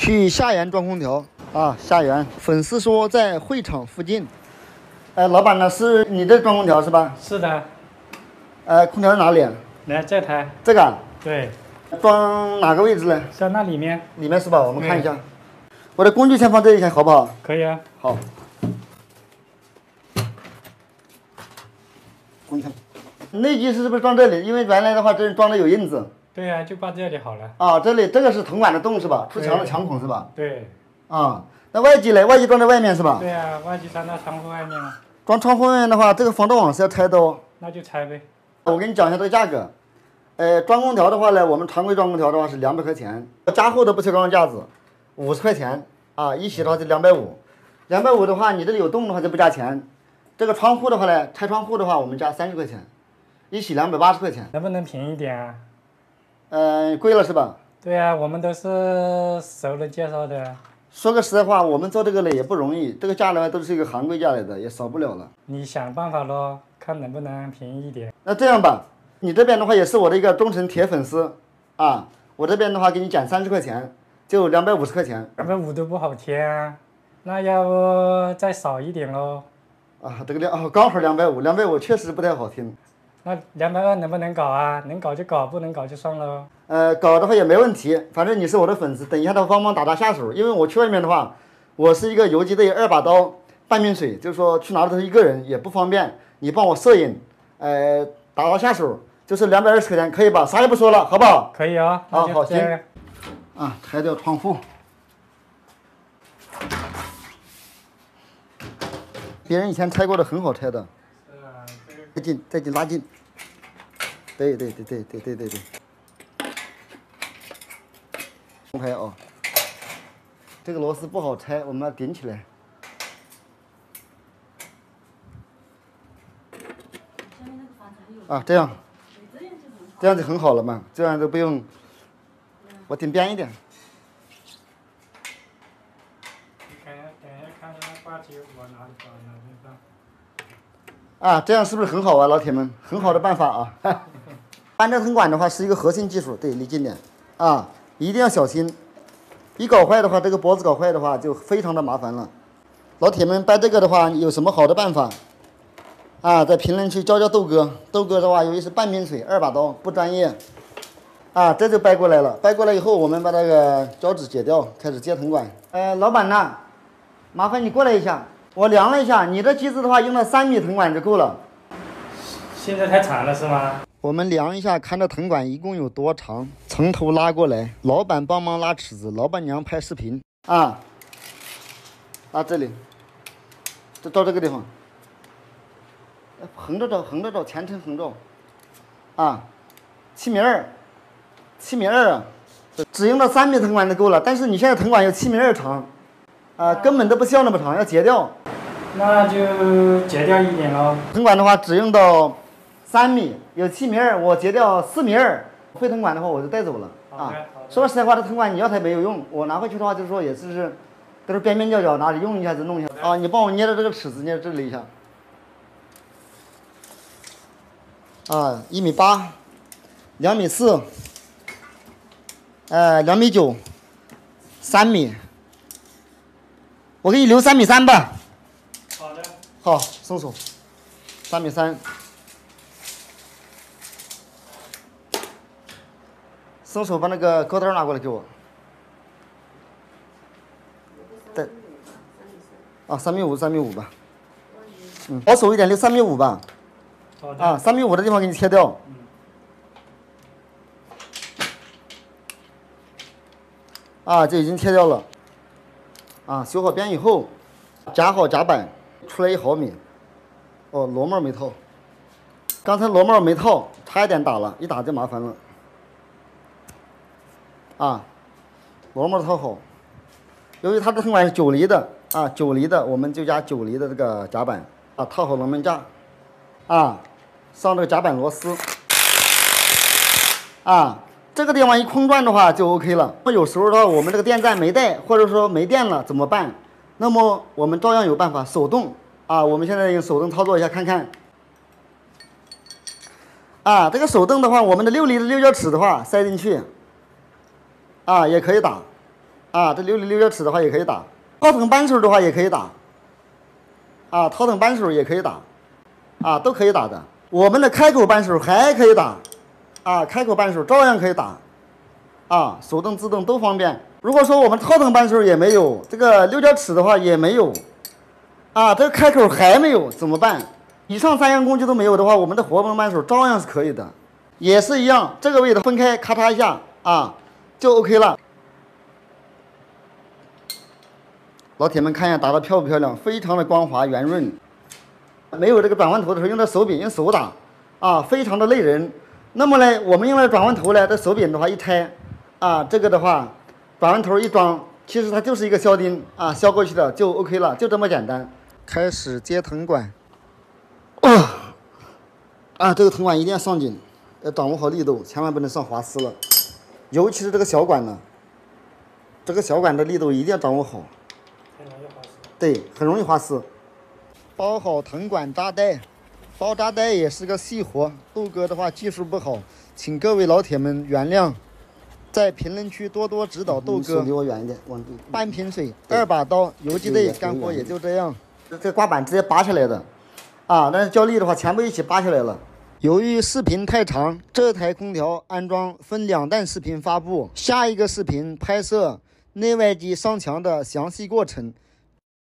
去下园装空调啊，下园。粉丝说在会场附近。老板呢？是你的装空调是吧？是的。空调在哪里？来这台。这个？对。装哪个位置呢？在那里面。里面是吧？我们看一下。我的工具先放这一下，好不好？可以啊。好。你看，内机是不是装这里？因为原来的话，这装的有印子。对呀、就挂这里好了。啊，这个是铜管的洞是吧？出墙的墙孔是吧？对。啊，那外机嘞？外机装在外面是吧？对呀、外机装到窗户外面了。装窗户外面的话，这个防盗网是要拆的哦。那就拆呗。我跟你讲一下这个价格。装空调的话呢，我们常规装空调的话是200块钱，加厚的不锈钢架子50块钱啊，一洗的话就250。250的话，你这里有洞的话就不加钱。这个窗户的话呢，拆窗户的话我们加30块钱，一洗280块钱。能不能便宜点啊？贵了是吧？对呀、我们都是熟人介绍的。说个实在话，我们做这个呢也不容易，这个价呢都是一个行规价来的，也少不了了。你想办法咯，看能不能便宜一点。那这样吧，你这边的话也是我的一个忠诚铁粉丝啊，我这边的话给你减30块钱，就250块钱。250都不好贴啊，那要不再少一点咯。啊，这个刚好250确实不太好听。那220能不能搞啊？能搞就搞，不能搞就算了。搞的话也没问题，反正你是我的粉丝，等一下的话帮忙打下手，因为我去外面的话，我是一个游击队2把刀半瓶水，就是说去哪里都是一个人也不方便，你帮我摄影，打下手就是220块钱，可以吧？啥也不说了，好不好？可以啊。啊，好，行。啊，拆掉窗户。别人以前拆过的很好拆的。再紧拉近。对。重拍啊，这个螺丝不好拆，我们要顶起来。啊，这样就很好了嘛，这样就不用，我顶边一点。等一下看那挂机往哪里放，哪里放。啊，这样是不是很好啊，老铁们？很好的办法啊！搬这藤管的话是一个核心技术，对，离近点啊，一定要小心。一搞坏的话，这个脖子搞坏的话就非常的麻烦了。老铁们掰这个的话有什么好的办法啊？在评论区教豆哥。豆哥的话由于是半瓶水2把刀，不专业啊，这就掰过来了。掰过来以后，我们把那个胶纸解掉，开始接藤管。老板呐，麻烦你过来一下。我量了一下，你这机子的话用了3米藤管就够了。现在太长了是吗？我们量一下，看这藤管一共有多长，从头拉过来。老板帮忙拉尺子，老板娘拍视频啊。拉这里，就到这个地方。横着照，前程横照。啊，7米2，7米2啊，只用到3米藤管就够了。但是你现在藤管有7米2长。根本都不需要那么长，要截掉。那就截掉一点喽。藤管的话只用到3米，有7米2，我截掉4米2。废藤管的话我就带走了啊。说实在话，这藤管你要它没有用，我拿回去的话就是说也是都是边边角角哪里用一下子弄一下啊。你帮我捏着这个尺子捏这里一下。啊，1米8，2米4，2米9，3米。我给你留3米3吧。好的。好，松手。3米3。松手，把那个钩刀拿过来给我。对。啊，3米5吧。保守一点，留3米5吧。好的。啊，3米5的地方给你切掉。啊，这已经切掉了。啊，修好边以后，夹好夹板，出来1毫米。哦，螺帽没套。刚才螺帽没套，差一点打了，一打就麻烦了。啊，螺帽套好。由于它的藤管是9厘的啊，9厘的，我们就加9厘的这个夹板啊，套好龙门架。啊，上这个夹板螺丝。啊。这个地方一空转的话就 OK 了。那有时候的话，我们这个电站没带，或者说没电了怎么办？那么我们照样有办法，手动啊。我们现在用手动操作一下看看。啊，这个手动的话，我们的6厘的六角尺的话塞进去，啊也可以打。啊，这六角齿的话也可以打，套筒扳手的话也可以打，啊，套筒扳手也可以打，啊，都可以打的。我们的开口扳手还可以打，啊，开口扳手照样可以打，啊，手动自动都方便。如果说我们套筒扳手也没有，这个六角齿的话也没有，啊，这个开口还没有怎么办？以上3样工具都没有的话，我们的活蹦扳手照样是可以的，也是一样，这个位置分开，咔嚓一下啊，就 OK 了。老铁们看一下打得漂不漂亮？非常的光滑圆润，没有这个转弯头的时候用的手柄用手打，啊，非常的累人。那么呢，我们用了转弯头呢，这手柄的话一拆，啊，这个的话转弯头一装，其实它就是一个销钉啊，销过去的就 OK 了，就这么简单。开始接藤管，啊，这个藤管一定要上紧，要掌握好力度，千万不能上滑丝了，尤其是这个小管呢，这个小管的力度一定要掌握好。对，很容易滑丝。包好藤管扎带，包扎带也是个细活，豆哥的话技术不好，请各位老铁们原谅。在评论区多多指导豆哥。离我远一点，往半瓶水，2把刀，游击队干活也就这样。这刮板直接拔下来的，啊，但是较力的话全部一起拔下来了。由于视频太长，这台空调安装分2弹视频发布，下一个视频拍摄内外机上墙的详细过程。